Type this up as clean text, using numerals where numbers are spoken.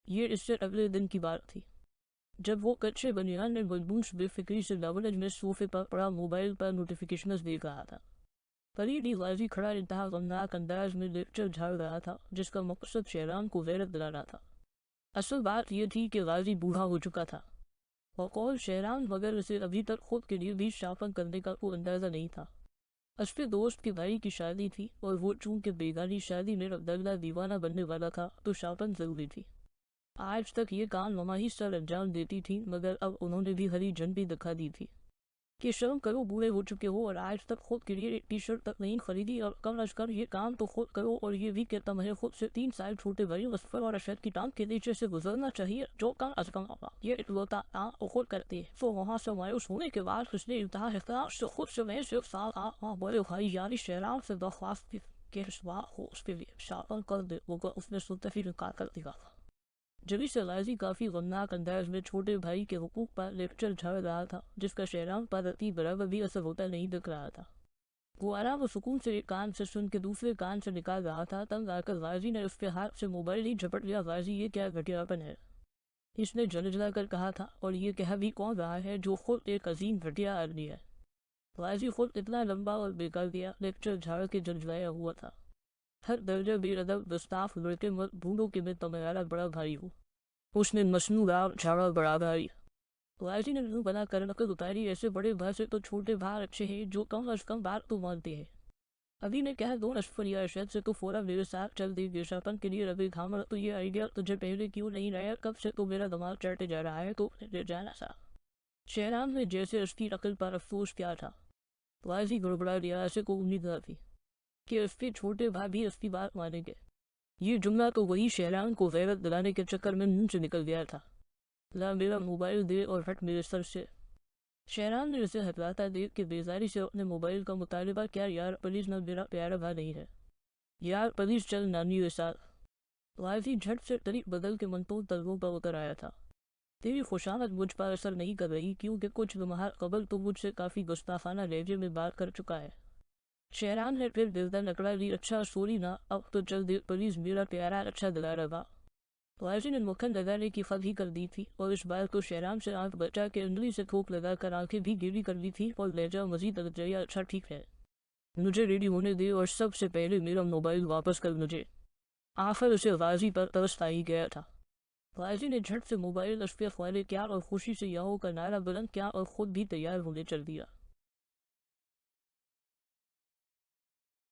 یہ اس سے اگلے دن کی بات تھی جب وہ کچے بنیان میں بدبوش بے فکری سے لاولج میں صوفے پر پڑا موبائل پر نوٹیفیکیشنز دیکھ رہا تھا۔ فرید غازی کھڑا انتہا غمناک انداز میں لیکچر جھاڑ رہا تھا جس کا مقصد شہرام کو غیرت دلانا تھا۔ اصل بات یہ تھی کہ غازی بوڑھا ہو چکا تھا اور قول شہرام وغیرہ سے ابھی تک خود کے لیے بھی شافن کرنے کا کوئی اندازہ نہیں تھا۔ اس کے دوست کے بھائی کی شادی تھی اور وہ چونکہ بیگانی شادی میں عبداللہ دیوانہ بننے والا تھا تو شافن ضروری تھی۔ آج تک یہ کام مماحی سر انجام دیتی تھی مگر اب انہوں نے بھی ہری جھنڈی دکھا دی تھی کہ شرم کرو، بوڑھے ہو چکے ہو اور آج تک خود کے لیے ایک ٹی شرٹ تک نہیں خریدی، اور کم از کم یہ کام تو خود کرو۔ اور یہ بھی کہ تمہیں خود سے 3 سال چھوٹے بھائی غفر اور ارشد کی ٹانگ کے نیچے سے گزرنا چاہیے جو کم از کم یہ اکلوتا کام خود کرتے ہیں۔ تو وہاں سے مایوس ہونے کے بعد اس نے انتہا احترام سے خود سے میں صرف سال بڑے بھائی یعنی شہرام سے درخواست کی کہ اس بار ہو اس کے لیے شافن کر دے، مگر اس نے سلطفی نکال کر دیا تھا۔ جبھی سے غازی کافی غمناک انداز میں چھوٹے بھائی کے حقوق پر لیکچر جھاڑ رہا تھا جس کا شہرام پر رتی برابر بھی اثر ہوتا نہیں دکھ رہا تھا۔ وہ آرام و سکون سے ایک کان سے سن کے دوسرے کان سے نکال رہا تھا، تنگ آ کر غازی نے اس کے ہاتھ سے موبائل ہی جھپٹ لیا۔ غازی یہ کیا گھٹیاپن ہے، اس نے جھنجھلا کر کہا تھا، اور یہ کہہ بھی کون رہا ہے جو خود ایک عظیم گھٹیا آدمی ہے۔ غازی خود اتنا لمبا اور بیکار گیا لیکچر جھاڑ کے جھنجھلایا ہوا تھا۔ ہر درجہ بے ادب گستاخ لڑکے مت بھولو کہ میں تمہارا بڑا بھائی ہوں، اس نے مصنوع جھاڑا بڑا بھائی۔ غازی نے منہ بنا کر نقل اتاری، ایسے بڑے بھائی سے تو چھوٹے بھائی اچھے ہیں جو کم از کم بات تو مانتے ہیں۔ ابھی نے کہہ دو اشفر یا ارشد سے تو فوراً میرے ساتھ چل دے گے شافن کے لیے ربی گھامر، تو یہ آئیڈیا تجھے پہلے کیوں نہیں آیا؟ کب سے تو میرا دماغ چڑھتے جا رہا ہے تو جانا سا۔ شہرام نے جیسے اس کی عقل پر افسوس کیا تھا۔ غازی گڑبڑا دیا، ایسے کو امید نہ تھی کہ اس کے چھوٹے بھائی بھی اس کی بات مانیں گے۔ یہ جملہ تو وہی شہرام کو غیرت دلانے کے چکر میں منہ سے نکل گیا تھا۔ لا میرا موبائل دے اور ہٹ میرے سر سے۔ شہرام نے اسے ہٹاتا دیکھ کے بیزاری سے اپنے موبائل کا مطالبہ کیا، یار پلیز نہ، میرا پیارا بھائی نہیں ہے، یار پلیز چل نانی کے ساتھ۔ غازی جھٹ سے طریق بدل کے منتول طلبوں پر اتر آیا تھا۔ تیری خوشامد مجھ پر اثر نہیں کر رہی کیونکہ کچھ لمحہ قبل تو مجھ سے کافی گستاخانہ لہجے میں بات کر چکا ہے۔ شہرام نے پھر دلدار نکلا لی، اچھا سوری نا، اب تو چل دے پلیز میرا پیارا اچھا دلا رہا۔ غازی نے مکھن لگانے کی خط ہی کر دی تھی اور اس بار تو شہرام سے آنکھ بچا کے انگلی سے تھوک لگا کر آنکھیں بھی گیلی کر لی تھی اور لہجہ مزید درجہ اچھا ٹھیک ہے، مجھے ریڈی ہونے دے اور سب سے پہلے میرا موبائل واپس کر مجھے۔ آخر اسے غازی پر ترس آ ہی گیا تھا۔ غازی نے جھٹ سے موبائل اس کے خوالے کیا اور خوشی سے یاہو کا نعرہ بلند کیا اور خود بھی تیار ہونے چل دیا۔